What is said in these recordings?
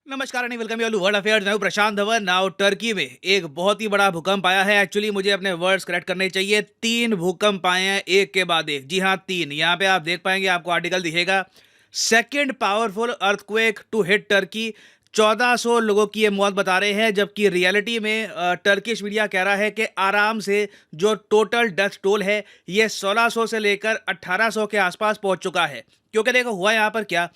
नमस्कार and welcome you world affairs. मैं हूं प्रशांत धवन। नाउ टर्की में एक बहुत ही बड़ा भूकंप आया है। एक्चुअली मुझे अपने वर्ड्स करेक्ट करने चाहिए। 3 भूकंप आए हैं एक के बाद एक। जी हाँ, 3। यहाँ पे आप देख पाएंगे, आपको आर्टिकल दिखेगा। Second powerful earthquake to hit Turkey. 1400 लोगों की ये मौत बता रहे हैं, जबकि रियलिटी में टर्किश मीडिया कह रहा है कि आराम से जो टोटल डेथ टोल है ये 1600 से लेकर 1800 के आसपास पहुंच चुका है। क्योंकि देखो हुआ यहाँ पर क्या,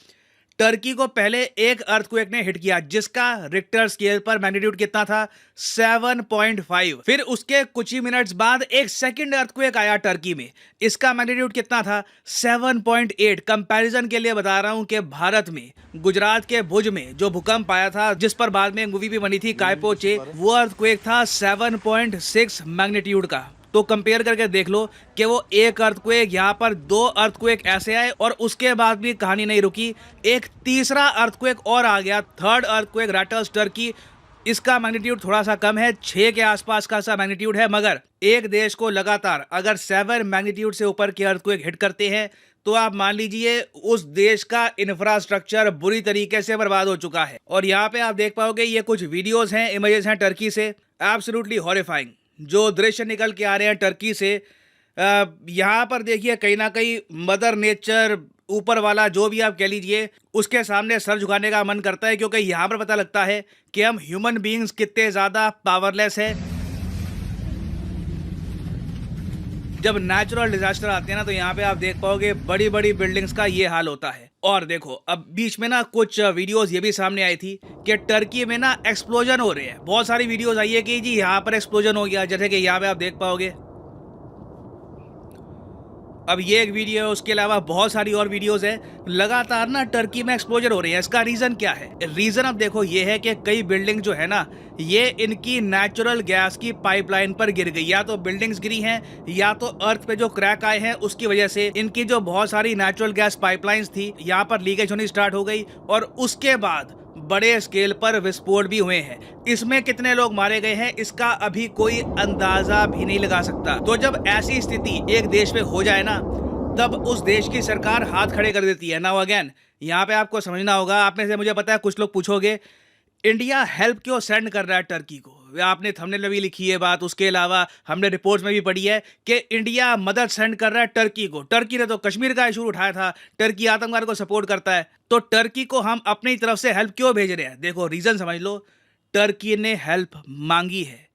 टर्की को पहले एक अर्थक्वेक ने हिट किया जिसका रिक्टर स्केल पर मैग्नीट्यूड कितना था, 7.5। फिर उसके कुछ ही मिनट्स बाद एक सेकंड अर्थक्वेक आया टर्की में। इसका मैग्नीट्यूड कितना था, 7.8। कंपैरिजन के लिए बता रहा हूं कि भारत में गुजरात के भुज में जो भूकंप आया था, जिस पर बाद में मूवी भी बनी थी कायपोचे, वो अर्थक्वेक था 7.6 मैग्नीट्यूड का। तो कंपेयर करके देख लो कि वो एक अर्थक्वेक, यहाँ पर 2 अर्थक्वेक ऐसे आए और उसके बाद भी कहानी नहीं रुकी। एक तीसरा अर्थक्वेक और आ गया, थर्ड अर्थक्वेक रैटल्स टर्की। इसका मैग्नीट्यूड थोड़ा सा कम है, 6 के आसपास का सा मैग्नीट्यूड है। मगर एक देश को लगातार अगर 7 मैग्नीट्यूड से ऊपर के अर्थक्वेक हिट करते हैं तो आप मान लीजिए उस देश का इंफ्रास्ट्रक्चर बुरी तरीके से बर्बाद हो चुका है। और यहाँ पे आप देख पाओगे ये कुछ वीडियोज हैं, इमेजेस हैं टर्की से, एब्सोल्युटली हॉरिफाइंग जो दृश्य निकल के आ रहे हैं टर्की से। यहाँ पर देखिए कहीं ना कहीं मदर नेचर, ऊपर वाला जो भी आप कह लीजिए, उसके सामने सर झुकाने का मन करता है। क्योंकि यहाँ पर पता लगता है कि हम ह्यूमन बीइंग्स कितने ज़्यादा पावरलेस है। जब नेचुरल डिजास्टर आते हैं ना, तो यहाँ पे आप देख पाओगे बड़ी बड़ी बिल्डिंग्स का ये हाल होता है। और देखो अब बीच में ना कुछ वीडियोस ये भी सामने आई थी कि टर्की में ना एक्सप्लोजन हो रहे हैं। बहुत सारी वीडियोस आई है कि जी यहाँ पर एक्सप्लोजन हो गया, जैसे कि यहाँ पे आप देख पाओगे। अब ये एक वीडियो है, उसके अलावा बहुत सारी और वीडियोस हैं। लगातार ना टर्की में एक्सप्लोजन हो रही है। इसका रीजन क्या है? रीजन अब देखो ये है कि कई बिल्डिंग जो है ना, ये इनकी नेचुरल गैस की पाइपलाइन पर गिर गई। या तो बिल्डिंग्स गिरी हैं या तो अर्थ पे जो क्रैक आए हैं उसकी वजह से इनकी जो बहुत सारी नेचुरल गैस पाइपलाइंस थी, यहाँ पर लीकेज होनी स्टार्ट हो गई और उसके बाद बड़े स्केल पर विस्फोट भी हुए हैं। इसमें कितने लोग मारे गए हैं इसका अभी कोई अंदाजा भी नहीं लगा सकता। तो जब ऐसी स्थिति एक देश में हो जाए ना, तब उस देश की सरकार हाथ खड़े कर देती है। नाउ अगेन यहाँ पे आपको समझना होगा, आप में से मुझे पता है कुछ लोग पूछोगे इंडिया हेल्प क्यों सेंड कर रहा है टर्की को। आपने थंबनेल में भी लिखी है बात, उसके अलावा हमने रिपोर्ट्स में भी पढ़ी है कि इंडिया मदद सेंड कर रहा है टर्की को। टर्की ने तो कश्मीर का इशू उठाया था, टर्की आतंकवाद को सपोर्ट करता है, तो टर्की को हम अपनी तरफ से हेल्प क्यों भेज रहे हैं? देखो रीजन समझ लो। टर्की ने हेल्प मांगी है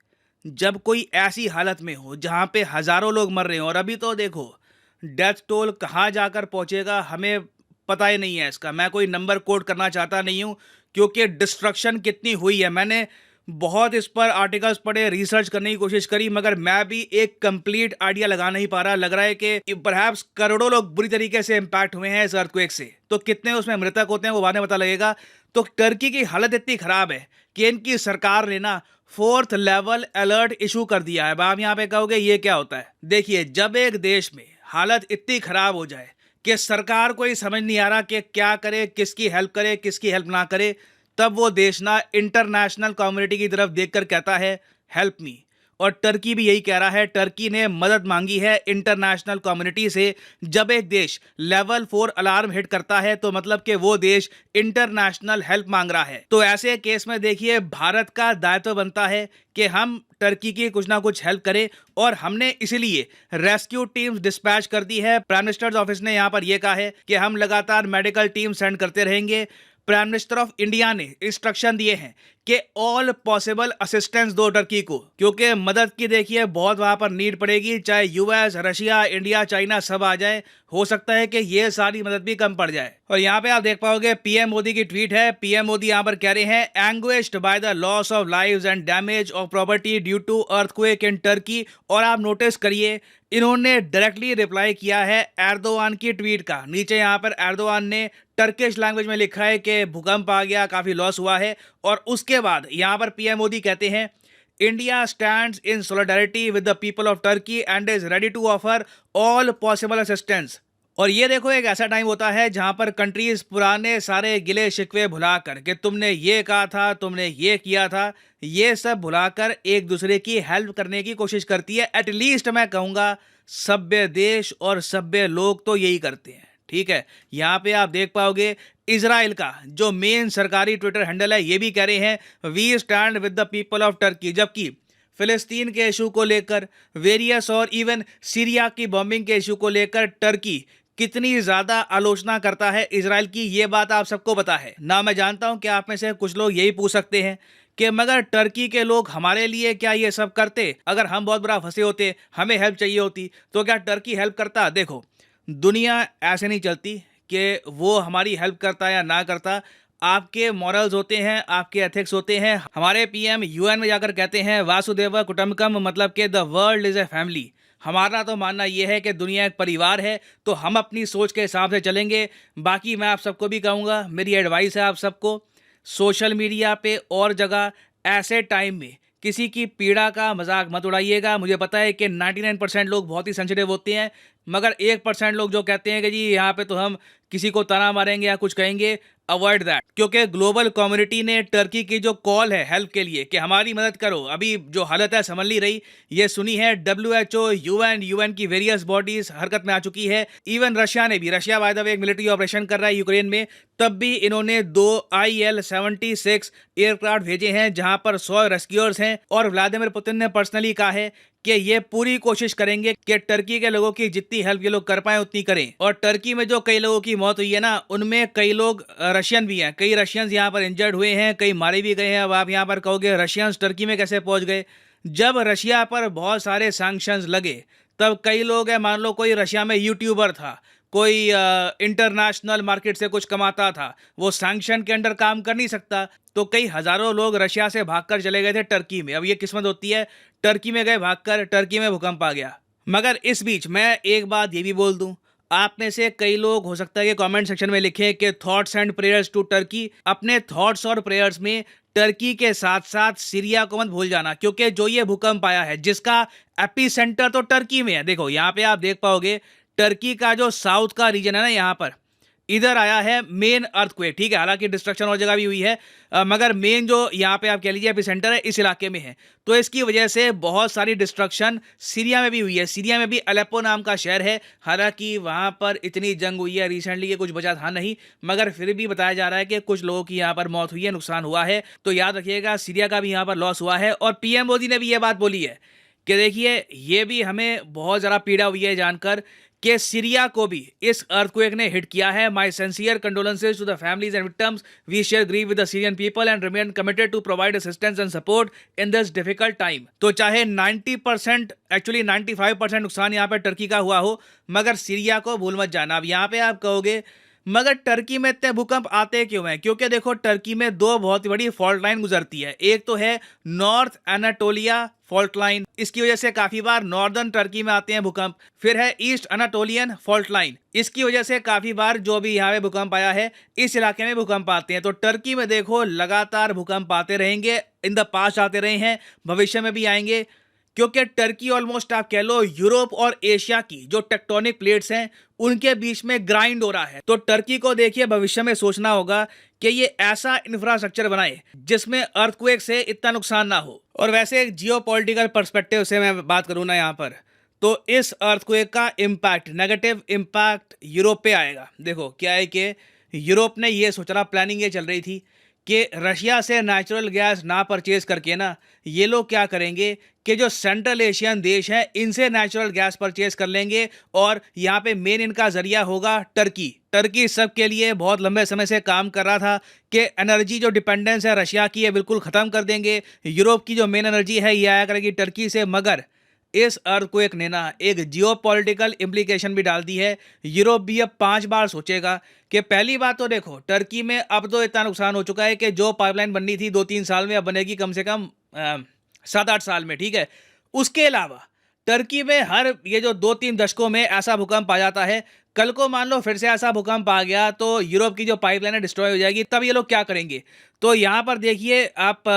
जब कोई ऐसी हालत में हो जहां पे हजारों लोग मर रहे हो। और अभी तो देखो डेथ टोल कहाँ जाकर पहुंचेगा हमें पता ही नहीं है इसका। मैं कोई नंबर कोट करना चाहता नहीं हूं क्योंकि डिस्ट्रक्शन कितनी हुई है। मैंने बहुत इस पर आर्टिकल्स पढ़े, रिसर्च करने की कोशिश करी, मगर मैं भी एक कंप्लीट आइडिया लगा नहीं पा रहा। लग रहा है कि परहैप्स करोड़ों लोग बुरी तरीके से इम्पैक्ट हुए हैं इस अर्थक्वेक से। तो कितने उसमें मृतक होते हैं वो बाद में पता लगेगा। तो टर्की की हालत इतनी खराब है कि इनकी सरकार ने ना 4th लेवल अलर्ट इशू कर दिया है। अब आप यहाँ पे कहोगे ये क्या होता है? देखिए, जब एक देश में हालत इतनी खराब हो जाए कि सरकार को ही समझ नहीं आ रहा कि क्या करे, किसकी हेल्प करे, किसकी हेल्प ना करे, तब वो देश ना इंटरनेशनल कम्युनिटी की तरफ देखकर कहता है हेल्प मी। और टर्की भी यही कह रहा है। टर्की ने मदद मांगी है इंटरनेशनल कम्युनिटी से। जब एक देश लेवल 4 अलार्म हिट करता है तो मतलब कि वो देश इंटरनेशनल हेल्प मांग रहा है। तो ऐसे केस में देखिए भारत का दायित्व बनता है कि हम टर्की की कुछ ना कुछ हेल्प करें। और हमने इसीलिए रेस्क्यू टीम्स डिस्पैच कर दी है। प्राइम मिनिस्टर्स ऑफिस ने यहाँ पर यह कहा है कि हम लगातार मेडिकल टीम सेंड करते रहेंगे। प्राइम मिनिस्टर ऑफ इंडिया ने इंस्ट्रक्शन दिए हैं कि ऑल पॉसिबल असिस्टेंस दो टर्की को, क्योंकि मदद की देखिए बहुत वहां पर नीड पड़ेगी। चाहे यूएस, रशिया, इंडिया, चाइना सब आ जाए, हो सकता है कि ये सारी मदद भी कम पड़ जाए। और यहाँ पे आप देख पाओगे पीएम मोदी की ट्वीट है। पीएम मोदी यहाँ पर कह रहे हैं anguished by the loss of lives and damage of property due to earthquake in Turkey. और आप नोटिस करिए इन्होंने डायरेक्टली रिप्लाई किया है एर्दोआन की ट्वीट का। नीचे यहाँ पर एर्दोआन ने टर्किश लैंग्वेज में लिखा है कि भूकंप आ गया, काफी लॉस हुआ है। और उसके बाद यहाँ पर पीएम मोदी कहते हैं India stands in solidarity with the people of Turkey and is ready to offer all possible assistance. और ये देखो एक ऐसा टाइम होता है जहां पर कंट्रीज पुराने सारे गिले शिकवे भुलाकर कि तुमने ये कहा था, तुमने ये किया था, ये सब भुलाकर एक दूसरे की हेल्प करने की कोशिश करती है। एटलीस्ट मैं कहूँगा सभ्य देश और सभ्य लोग तो यही करते हैं। ठीक है, यहाँ पे आप देख पाओगे इजराइल का जो मेन सरकारी ट्विटर हैंडल है ये भी कह रहे हैं we stand with the people of Turkey, जबकि फिलिस्तीन के इशू को लेकर, वेरियस और इवन सीरिया की बॉम्बिंग के इशू को लेकर टर्की कितनी ज्यादा आलोचना करता है इजराइल की, ये बात आप सबको पता है ना। मैं जानता हूं कि आप में से कुछ लोग यही पूछ सकते हैं कि मगर टर्की के लोग हमारे लिए क्या ये सब करते? अगर हम बहुत बड़ा फंसे होते, हमें हेल्प चाहिए होती, तो क्या टर्की हेल्प करता? देखो, दुनिया ऐसे नहीं चलती कि वो हमारी हेल्प करता या ना करता। आपके मॉरल्स होते हैं, आपके एथिक्स होते हैं। हमारे पीएम यूएन में जाकर कहते हैं वासुदेव कुटुंबकम, मतलब कि the world is a family. हमारा तो मानना यह है कि दुनिया एक परिवार है, तो हम अपनी सोच के हिसाब से चलेंगे। बाकी मैं आप सबको भी कहूँगा, मेरी एडवाइस है आप सबको, सोशल मीडिया पे और जगह ऐसे टाइम में किसी की पीड़ा का मजाक मत उड़ाइएगा। मुझे पता है कि 99% लोग बहुत ही सेंसिटिव होते हैं, मगर 1% लोग जो कहते हैं कि जी यहाँ पे तो हम किसी को ताना मारेंगे या कुछ कहेंगे, अवॉइड दैट। क्योंकि ग्लोबल कम्युनिटी ने टर्की की जो कॉल है हेल्प के लिए कि हमारी मदद करो, अभी जो हालत है संभल नहीं रही, ये सुनी है। WHO, यूएन की वेरियस बॉडीज हरकत में आ चुकी है। इवन रशिया ने भी, रशिया बाय द वे एक मिलिट्री ऑपरेशन कर रहा है यूक्रेन में, तब भी इन्होंने 2 IL-76 एयरक्राफ्ट भेजे हैं जहां पर 100 रेस्क्यूअर्स हैं। और व्लादिमीर पुतिन ने पर्सनली कहा है कि ये पूरी कोशिश करेंगे कि टर्की के लोगों की जितनी हेल्प ये लोग कर पाए उतनी करें। और टर्की में जो कई लोगों की मौत हुई है ना, उनमें कई लोग रशियन भी हैं। कई रशियंस यहाँ पर इंजर्ड हुए हैं, कई मारे भी गए हैं। अब आप यहाँ पर कहोगे रशियंस टर्की में कैसे पहुंच गए? जब रशिया पर बहुत सारे सैंक्शंस लगे, तब कई लोग हैं, मान लो कोई रशिया में यूट्यूबर था, कोई इंटरनेशनल मार्केट से कुछ कमाता था, वो सैंक्शन के अंडर काम कर नहीं सकता, तो कई हजारों लोग रशिया से भागकर चले गए थे टर्की में। अब ये किस्मत होती है, टर्की में गए भागकर, टर्की में भूकंप आ गया। मगर इस बीच मैं एक बात ये भी बोल दूं, आप में से कई लोग हो सकता है कि कमेंट सेक्शन में लिखें कि thoughts and prayers to Turkey. अपने थॉट्स और प्रेयर्स में टर्की के साथ साथ सीरिया को मत भूल जाना, क्योंकि जो ये भूकंप आया है जिसका एपी सेंटर तो टर्की में है। देखो यहाँ पे आप देख पाओगे टर्की का जो साउथ का रीजन है ना, यहाँ पर इधर आया है मेन अर्थक्वेक, ठीक है। हालांकि डिस्ट्रक्शन और जगह भी हुई है, मगर मेन जो यहाँ पे आप कह लीजिए एपिसेंटर है इस इलाके में है। तो इसकी वजह से बहुत सारी डिस्ट्रक्शन सीरिया में भी हुई है। सीरिया में भी अलेप्पो नाम का शहर है, हालांकि वहाँ पर इतनी जंग हुई है रिसेंटली कि कुछ बचा था नहीं, मगर फिर भी बताया जा रहा है कि कुछ लोगों की यहाँ पर मौत हुई है, नुकसान हुआ है। तो याद रखिएगा, सीरिया का भी यहाँ पर लॉस हुआ है। और पीएम मोदी ने भी ये बात बोली है कि देखिए, ये भी हमें बहुत ज़्यादा पीड़ा हुई है जानकर कि सीरिया को भी इस अर्थक्वेक ने हिट किया है। My sincere condolences to the families and victims, we share grieve with the Syrian people and remain committed to provide assistance and support in this difficult time. तो चाहे 90%, एक्चुअली 95% नुकसान यहाँ पे टर्की का हुआ हो, मगर सीरिया को भूल मत जाना। अब यहाँ पे आप कहोगे मगर टर्की में इतने भूकंप आते क्यों हैं? क्योंकि देखो, टर्की में दो बहुत बड़ी फॉल्ट लाइन गुजरती है। एक तो है नॉर्थ एनाटोलिया फॉल्ट लाइन, इसकी वजह से काफी बार नॉर्दर्न टर्की में आते हैं भूकंप। फिर है ईस्ट अनाटोलियन फॉल्ट लाइन, इसकी वजह से काफी बार जो भी यहाँ पे भूकंप आया है इस इलाके में भूकंप आते हैं। तो टर्की में देखो लगातार भूकंप आते रहेंगे, इन द पास्ट आते रहे हैं, भविष्य में भी आएंगे। क्योंकि टर्की ऑलमोस्ट आप कह लो यूरोप और एशिया की जो टेक्टोनिक प्लेट्स हैं उनके बीच में ग्राइंड हो रहा है। तो टर्की को देखिए भविष्य में सोचना होगा कि ये ऐसा इंफ्रास्ट्रक्चर बनाए जिसमें अर्थक्वेक से इतना नुकसान ना हो। और वैसे एक जियोपॉलिटिकल पर्सपेक्टिव से मैं बात करूँ ना यहाँ पर, तो इस अर्थक्वेक का इम्पैक्ट, नेगेटिव इम्पैक्ट यूरोप पे आएगा। देखो क्या है कि यूरोप ने ये सोचा, प्लानिंग ये चल रही थी कि रशिया से नेचुरल गैस ना परचेज करके ना ये लोग क्या करेंगे कि जो सेंट्रल एशियन देश हैं इनसे नेचुरल गैस परचेज कर लेंगे, और यहाँ पे मेन इनका जरिया होगा टर्की। टर्की सब के लिए बहुत लंबे समय से काम कर रहा था कि एनर्जी जो डिपेंडेंस है रशिया की है बिल्कुल ख़त्म कर देंगे। यूरोप की जो मेन एनर्जी है ये आया करेगी टर्की से। मगर इस अर्थक्वेक ने ना एक जियोपॉलिटिकल इम्प्लीकेशन भी डाल दी है। यूरोप भी अब 5 बार सोचेगा कि पहली बात तो देखो, टर्की में अब तो इतना नुकसान हो चुका है कि जो पाइपलाइन बननी थी 2-3 साल में, अब बनेगी कम से कम 7-8 साल में, ठीक है। उसके अलावा टर्की में हर ये जो 2-3 दशकों में ऐसा भूकंप आ जाता है, कल को मान लो फिर से ऐसा भूकंप आ गया तो यूरोप की जो पाइपलाइन है डिस्ट्रॉय हो जाएगी। तब ये लोग क्या करेंगे? तो यहाँ पर देखिए आप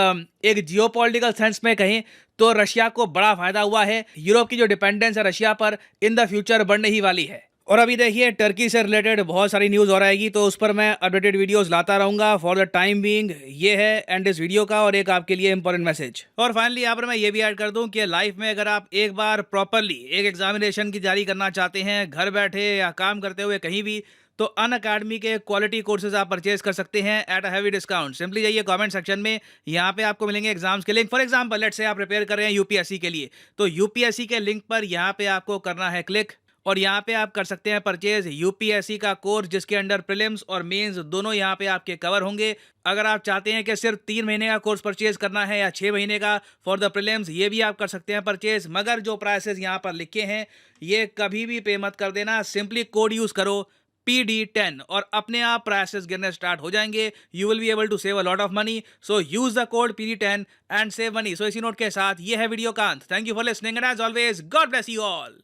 एक जियोपॉलिटिकल सेंस में कहें तो रशिया को बड़ा फायदा हुआ है। यूरोप की जो डिपेंडेंस है रशिया पर इन द फ्यूचर बढ़ने ही वाली है। और अभी देखिए टर्की से रिलेटेड बहुत सारी न्यूज़ और आएगी, तो उस पर मैं अपडेटेड वीडियोस लाता रहूँगा। फॉर द टाइम बीइंग ये है एंड इस वीडियो का, और एक आपके लिए इंपॉर्टेंट मैसेज। और फाइनली यहाँ पर मैं ये भी ऐड कर दूँ कि लाइफ में अगर आप एक बार प्रॉपरली एक एग्जामिनेशन की तैयारी करना चाहते हैं घर बैठे या काम करते हुए कहीं भी, तो अनअकैडमी के क्वालिटी कोर्सेज आप परचेज कर सकते हैं at a heavy discount. Simply जाइए कमेंट सेक्शन में, यहाँ पे आपको मिलेंगे एग्जाम्स के link. For example let's say आप प्रिपेयर कर रहे हैं यूपीएससी के लिए, तो यूपीएससी के लिंक पर यहाँ पे आपको करना है क्लिक, और यहाँ पे आप कर सकते हैं परचेज यूपीएससी का कोर्स, जिसके अंडर प्रीलिम्स और मेंस दोनों यहाँ पे आपके कवर होंगे। अगर आप चाहते हैं कि सिर्फ 3 महीने का कोर्स परचेज करना है या 6 महीने का फॉर द प्रीलिम्स, ये भी आप कर सकते हैं परचेज। मगर जो प्राइसेस यहाँ पर लिखे हैं ये कभी भी पे मत कर देना, सिंपली कोड यूज करो PD10 और अपने आप प्राइसेस गिरने स्टार्ट हो जाएंगे। You will be able to save a lot of money, so use the code PD10 and save money. So इसी नोट के साथ ये है वीडियो का अंत। Thank you for listening and as always God bless you all.